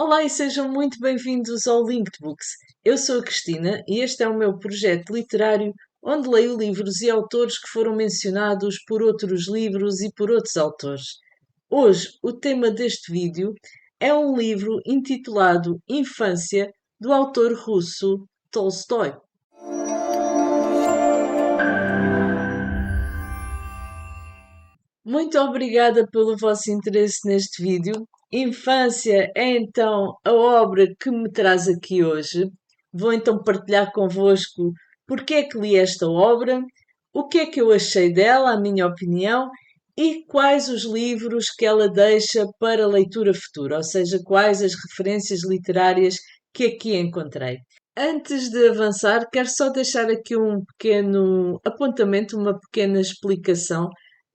Olá e sejam muito bem-vindos ao Linked Books. Eu sou a Cristina e este é o meu projeto literário onde leio livros e autores que foram mencionados por outros livros e por outros autores. Hoje, o tema deste vídeo é um livro intitulado Infância, do autor russo Tolstói. Muito obrigada pelo vosso interesse neste vídeo. Infância é então a obra que me traz aqui hoje. Vou então partilhar convosco porque é que li esta obra, o que é que eu achei dela, a minha opinião, e quais os livros que ela deixa para leitura futura, ou seja, quais as referências literárias que aqui encontrei. Antes de avançar, quero só deixar aqui um pequeno apontamento, uma pequena explicação.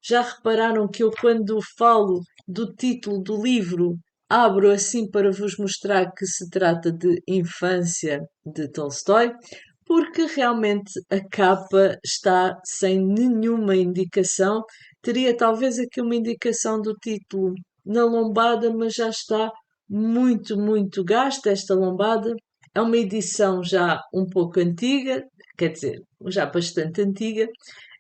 Já repararam que eu, quando falo do título do livro, abro assim para vos mostrar que se trata de Infância de Tolstói, porque realmente a capa está sem nenhuma indicação. Teria talvez aqui uma indicação do título na lombada, mas já está muito gasta esta lombada. É uma edição já um pouco antiga, quer dizer, já bastante antiga,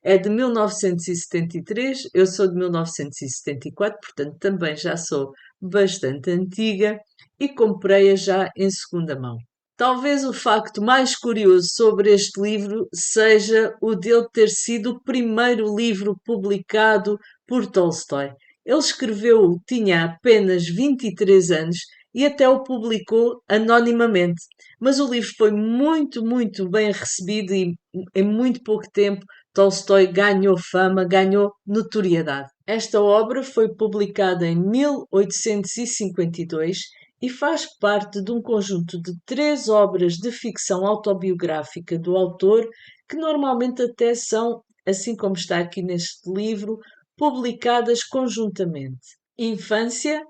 é de 1973, eu sou de 1974, portanto também já sou bastante antiga e comprei-a já em segunda mão. Talvez o facto mais curioso sobre este livro seja o dele ter sido o primeiro livro publicado por Tolstói. Ele escreveu, tinha apenas 23 anos e até o publicou anonimamente. Mas o livro foi muito bem recebido e em muito pouco tempo Tolstói ganhou fama, ganhou notoriedade. Esta obra foi publicada em 1852 e faz parte de um conjunto de 3 obras de ficção autobiográfica do autor, que normalmente até são, assim como está aqui neste livro, publicadas conjuntamente. Infância,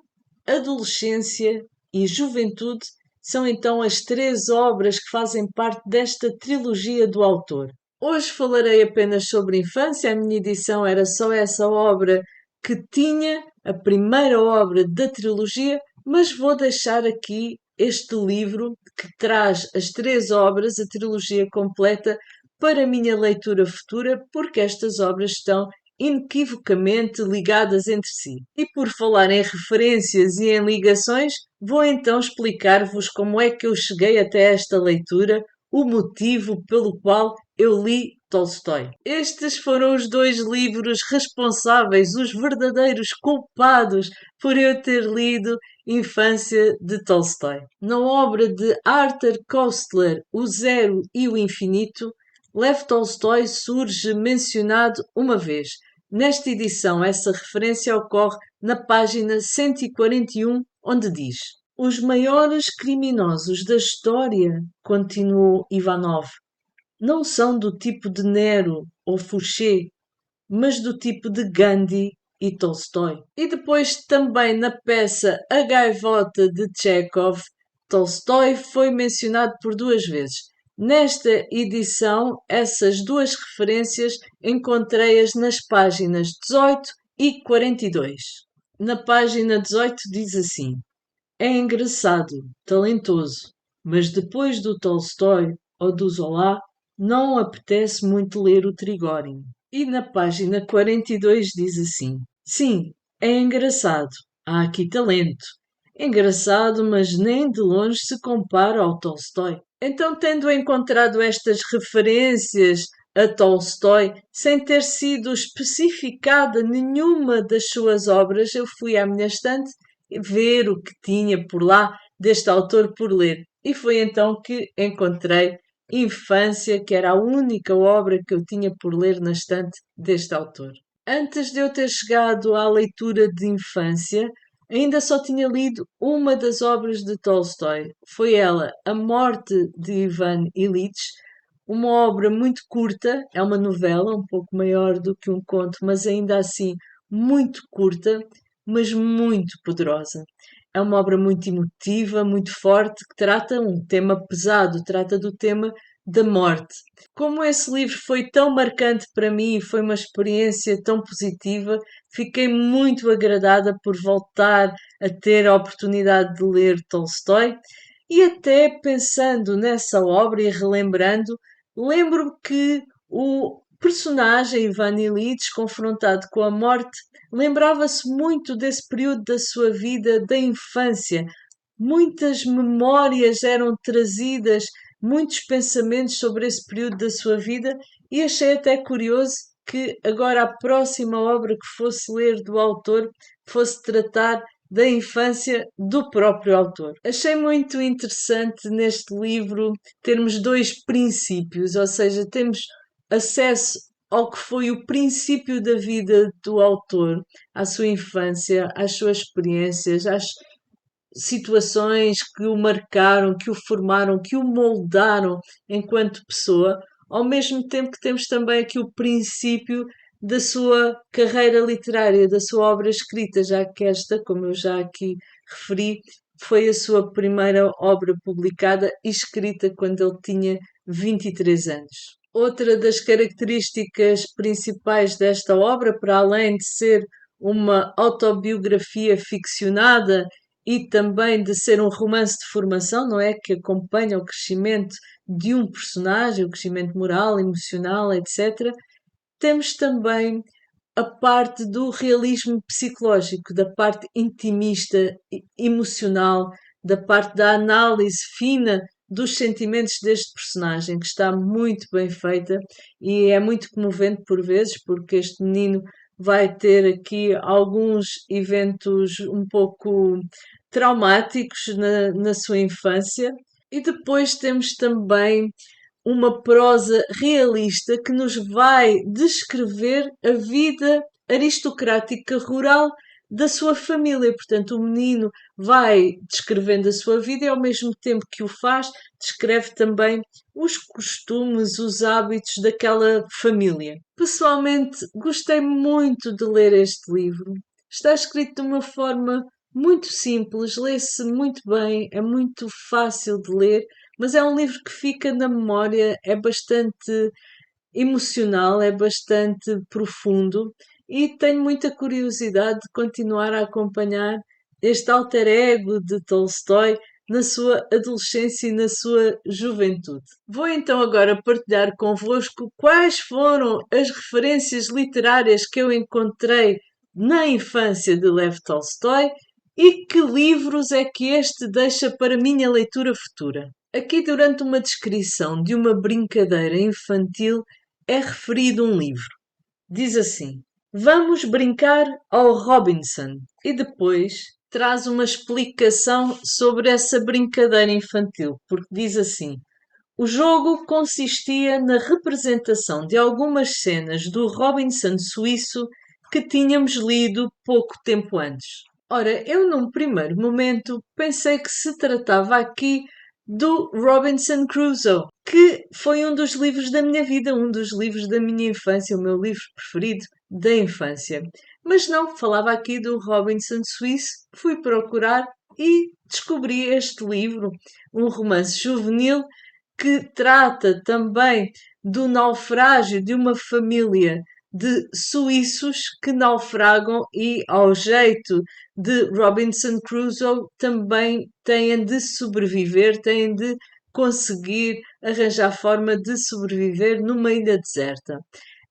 adolescência e juventude são então as 3 obras que fazem parte desta trilogia do autor. Hoje falarei apenas sobre infância, a minha edição era só essa obra que tinha, a primeira obra da trilogia, mas vou deixar aqui este livro que traz as 3 obras, a trilogia completa, para a minha leitura futura, porque estas obras estão inequivocamente ligadas entre si. E por falar em referências e em ligações, vou então explicar-vos como é que eu cheguei até esta leitura, o motivo pelo qual eu li Tolstói. Estes foram os 2 livros responsáveis, os verdadeiros culpados por eu ter lido Infância de Tolstói. Na obra de Arthur Koestler, O Zero e o Infinito, Lev Tolstói surge mencionado uma vez. Nesta edição, essa referência ocorre na página 141, onde diz: Os maiores criminosos da história, continuou Ivanov, não são do tipo de Nero ou Fouché, mas do tipo de Gandhi e Tolstói. E depois também na peça A Gaivota de Chekhov, Tolstói foi mencionado por 2 vezes. Nesta edição, essas 2 referências encontrei-as nas páginas 18 e 42. Na página 18 diz assim: É engraçado, talentoso, mas depois do Tolstói ou do Zola, não apetece muito ler o Trigorin. E na página 42 diz assim: Sim, é engraçado, há aqui talento. Engraçado, mas nem de longe se compara ao Tolstói. Então, tendo encontrado estas referências a Tolstói, sem ter sido especificada nenhuma das suas obras, eu fui à minha estante ver o que tinha por lá deste autor por ler. E foi então que encontrei Infância, que era a única obra que eu tinha por ler na estante deste autor. Antes de eu ter chegado à leitura de Infância, ainda só tinha lido uma das obras de Tolstói. Foi ela, A Morte de Ivan Ilitch, uma obra muito curta, é uma novela um pouco maior do que um conto, mas ainda assim muito curta, mas muito poderosa. É uma obra muito emotiva, muito forte, que trata um tema pesado, trata do tema da morte. Como esse livro foi tão marcante para mim e foi uma experiência tão positiva, fiquei muito agradada por voltar a ter a oportunidade de ler Tolstói e até pensando nessa obra e relembrando, lembro que o personagem Ivan Ilitch, confrontado com a morte, lembrava-se muito desse período da sua vida, da infância. Muitas memórias eram trazidas, muitos pensamentos sobre esse período da sua vida, e achei até curioso que agora a próxima obra que fosse ler do autor fosse tratar da infância do próprio autor. Achei muito interessante neste livro termos dois princípios, ou seja, temos acesso ao que foi o princípio da vida do autor, à sua infância, às suas experiências, às situações que o marcaram, que o formaram, que o moldaram enquanto pessoa, ao mesmo tempo que temos também aqui o princípio da sua carreira literária, da sua obra escrita, já que esta, como eu já aqui referi, foi a sua primeira obra publicada e escrita quando ele tinha 23 anos. Outra das características principais desta obra, para além de ser uma autobiografia ficcionada e também de ser um romance de formação, não é? Que acompanha o crescimento de um personagem, o crescimento moral, emocional, etc. Temos também a parte do realismo psicológico, da parte intimista, emocional, da parte da análise fina dos sentimentos deste personagem, que está muito bem feita e é muito comovente por vezes, porque este menino vai ter aqui alguns eventos um pouco traumáticos na sua infância. E depois temos também uma prosa realista que nos vai descrever a vida aristocrática rural da sua família. Portanto, o menino vai descrevendo a sua vida e, ao mesmo tempo que o faz, descreve também os costumes, os hábitos daquela família. Pessoalmente, gostei muito de ler este livro. Está escrito de uma forma muito simples, lê-se muito bem, é muito fácil de ler, mas é um livro que fica na memória, é bastante emocional, é bastante profundo e tenho muita curiosidade de continuar a acompanhar este alter ego de Tolstói na sua adolescência e na sua juventude. Vou então agora partilhar convosco quais foram as referências literárias que eu encontrei na infância de Lev Tolstói e que livros é que este deixa para minha leitura futura. Aqui, durante uma descrição de uma brincadeira infantil, é referido um livro. Diz assim: Vamos brincar ao Robinson. E depois traz uma explicação sobre essa brincadeira infantil, porque diz assim: o jogo consistia na representação de algumas cenas do Robinson suíço que tínhamos lido pouco tempo antes. Ora, eu num primeiro momento pensei que se tratava aqui do Robinson Crusoe, que foi um dos livros da minha vida, um dos livros da minha infância, o meu livro preferido da infância. Mas não, falava aqui do Robinson Suíço, fui procurar e descobri este livro, um romance juvenil que trata também do naufrágio de uma família de suíços que naufragam e, ao jeito de Robinson Crusoe, também têm de sobreviver, têm de conseguir arranjar forma de sobreviver numa ilha deserta.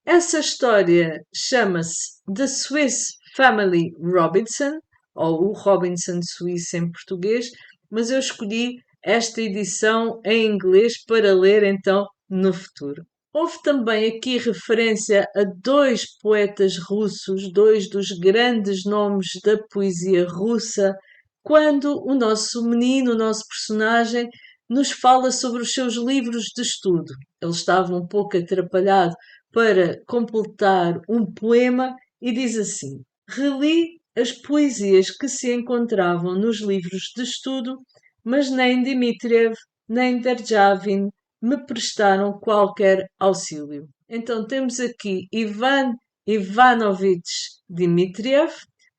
Essa história chama-se The Swiss Family Robinson, ou o Robinson Suíço em português, mas eu escolhi esta edição em inglês para ler então no futuro. Houve também aqui referência a dois poetas russos, dois dos grandes nomes da poesia russa, quando o nosso menino, o nosso personagem, nos fala sobre os seus livros de estudo. Ele estava um pouco atrapalhado para completar um poema e diz assim: Reli as poesias que se encontravam nos livros de estudo, mas nem Dmitriev nem Derjavin me prestaram qualquer auxílio. Então temos aqui Ivan Ivanovich Dmitriev,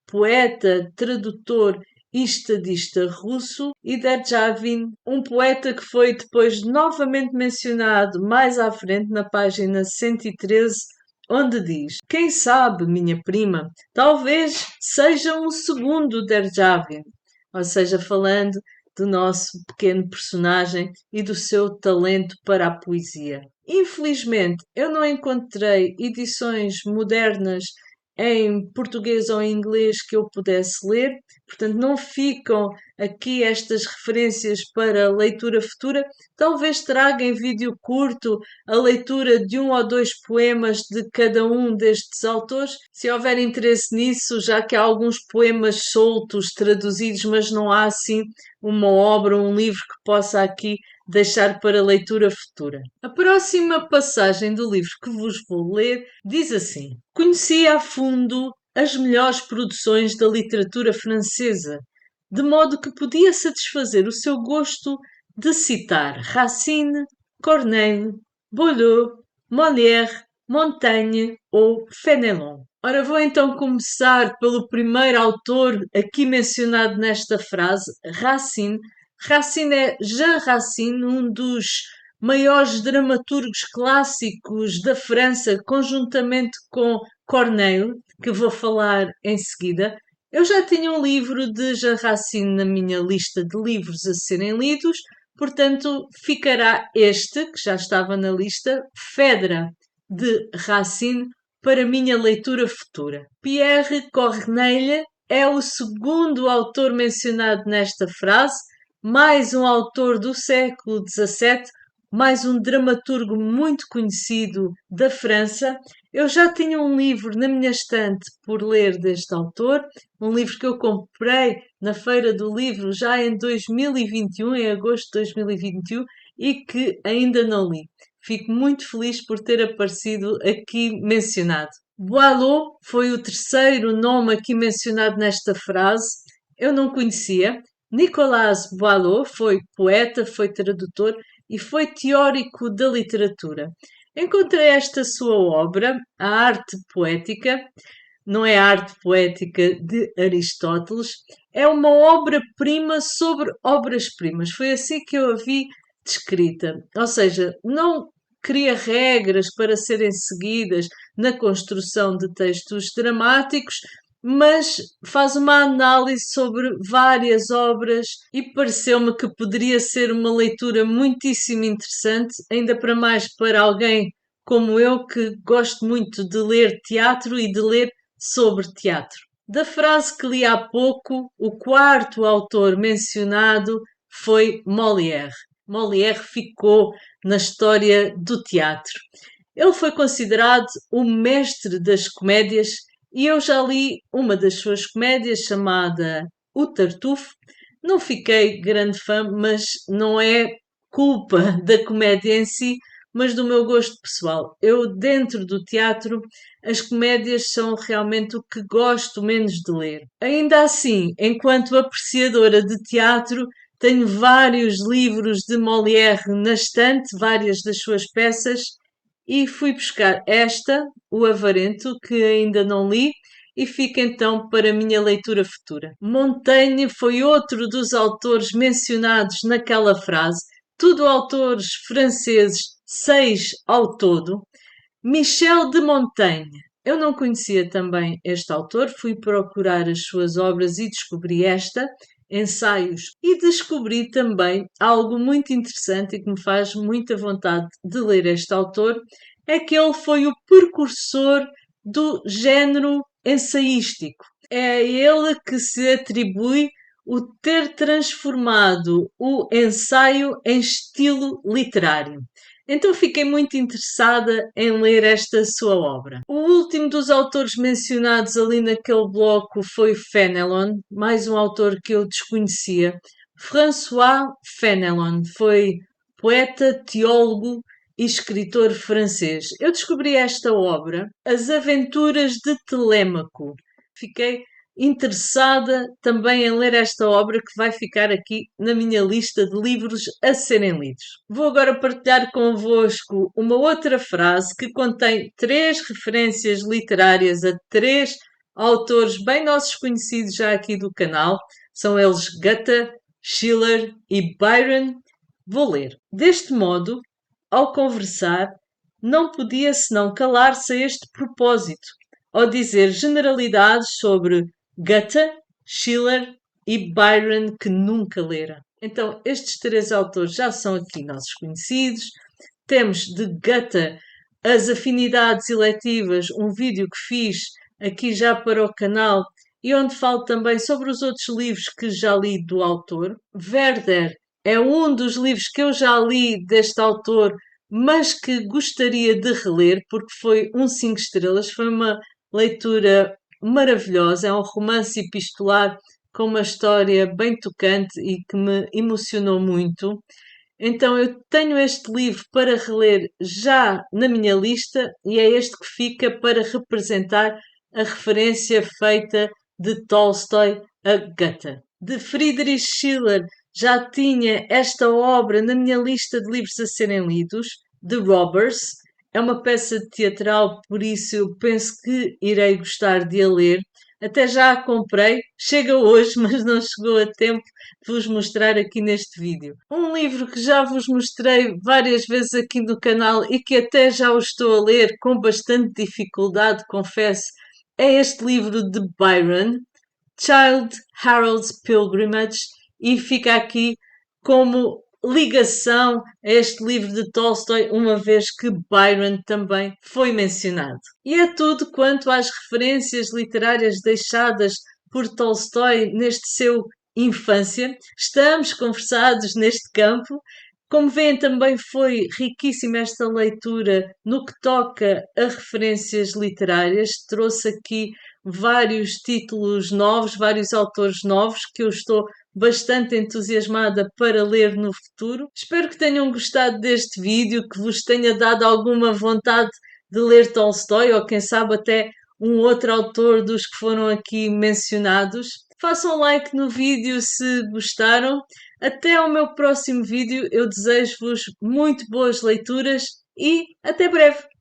poeta, tradutor estadista russo, e Derzhavin, um poeta que foi depois novamente mencionado mais à frente na página 113, onde diz: quem sabe, minha prima, talvez seja um segundo Derzhavin, ou seja, falando do nosso pequeno personagem e do seu talento para a poesia. Infelizmente, eu não encontrei edições modernas em português ou em inglês que eu pudesse ler, portanto, não ficam aqui estas referências para leitura futura. Talvez traga em vídeo curto a leitura de um ou dois poemas de cada um destes autores, se houver interesse nisso, já que há alguns poemas soltos, traduzidos, mas não há assim uma obra, um livro que possa aqui deixar para leitura futura. A próxima passagem do livro que vos vou ler diz assim: conheci a fundo as melhores produções da literatura francesa, de modo que podia satisfazer o seu gosto de citar Racine, Corneille, Boileau, Molière, Montaigne ou Fénelon. Ora, vou então começar pelo primeiro autor aqui mencionado nesta frase, Racine. Racine é Jean Racine, um dos maiores dramaturgos clássicos da França, conjuntamente com Corneille, que vou falar em seguida. Eu já tinha um livro de Jean Racine na minha lista de livros a serem lidos, portanto ficará este, que já estava na lista, Phèdre, de Racine, para minha leitura futura. Pierre Corneille é o segundo autor mencionado nesta frase, mais um autor do século XVII, mais um dramaturgo muito conhecido da França. Eu já tinha um livro na minha estante por ler deste autor, um livro que eu comprei na Feira do Livro já em 2021, em agosto de 2021, e que ainda não li. Fico muito feliz por ter aparecido aqui mencionado. Boileau foi o terceiro nome aqui mencionado nesta frase. Eu não conhecia. Nicolas Boileau foi poeta, foi tradutor e foi teórico da literatura. Encontrei esta sua obra, A Arte Poética, não é a arte poética de Aristóteles, é uma obra-prima sobre obras-primas. Foi assim que eu a vi descrita. Ou seja, não cria regras para serem seguidas na construção de textos dramáticos, mas faz uma análise sobre várias obras e pareceu-me que poderia ser uma leitura muitíssimo interessante, ainda para mais para alguém como eu que gosto muito de ler teatro e de ler sobre teatro. Da frase que li há pouco, o quarto autor mencionado foi Molière. Molière ficou na história do teatro. Ele foi considerado o mestre das comédias e eu já li uma das suas comédias chamada O Tartufo. Não fiquei grande fã, mas não é culpa da comédia em si, mas do meu gosto pessoal. Eu, dentro do teatro, as comédias são realmente o que gosto menos de ler. Ainda assim, enquanto apreciadora de teatro, tenho vários livros de Molière na estante, várias das suas peças, e fui buscar esta, O Avarento, que ainda não li, e fica então para a minha leitura futura. Montaigne foi outro dos autores mencionados naquela frase, tudo autores franceses, 6 ao todo. Michel de Montaigne. Eu não conhecia também este autor, fui procurar as suas obras e descobri esta, Ensaios, e descobri também algo muito interessante e que me faz muita vontade de ler este autor, é que ele foi o precursor do género ensaístico. É a ele que se atribui o ter transformado o ensaio em estilo literário. Então fiquei muito interessada em ler esta sua obra. O último dos autores mencionados ali naquele bloco foi Fénelon, mais um autor que eu desconhecia. François Fénelon foi poeta, teólogo e escritor francês. Eu descobri esta obra, As Aventuras de Telêmaco. Fiquei interessada também em ler esta obra que vai ficar aqui na minha lista de livros a serem lidos. Vou agora partilhar convosco uma outra frase que contém 3 referências literárias a 3 autores bem nossos conhecidos já aqui do canal. São eles Goethe, Schiller e Byron. Vou ler. Deste modo, ao conversar, não podia senão calar-se a este propósito, ao dizer generalidades sobre Goethe, Schiller e Byron que nunca lera. Então, estes três autores já são aqui nossos conhecidos. Temos de Goethe as afinidades eletivas, um vídeo que fiz aqui já para o canal e onde falo também sobre os outros livros que já li do autor. Werther é um dos livros que eu já li deste autor, mas que gostaria de reler porque foi um 5 estrelas, foi uma leitura maravilhosa, é um romance epistolar com uma história bem tocante e que me emocionou muito. Então eu tenho este livro para reler já na minha lista e é este que fica para representar a referência feita de Tolstói a Goethe. De Friedrich Schiller já tinha esta obra na minha lista de livros a serem lidos, The Robbers. É uma peça teatral, por isso eu penso que irei gostar de a ler. Até já a comprei, chega hoje, mas não chegou a tempo de vos mostrar aqui neste vídeo. Um livro que já vos mostrei várias vezes aqui no canal e que até já o estou a ler com bastante dificuldade, confesso, é este livro de Byron, Childe Harold's Pilgrimage, e fica aqui como ligação a este livro de Tolstói, uma vez que Byron também foi mencionado. E é tudo quanto às referências literárias deixadas por Tolstói neste seu infância. Estamos conversados neste campo. Como veem, também foi riquíssima esta leitura no que toca a referências literárias. Trouxe aqui vários títulos novos, vários autores novos que eu estou bastante entusiasmada para ler no futuro. Espero que tenham gostado deste vídeo, que vos tenha dado alguma vontade de ler Tolstói ou quem sabe até um outro autor dos que foram aqui mencionados. Façam like no vídeo se gostaram. Até ao meu próximo vídeo, eu desejo-vos muito boas leituras e até breve!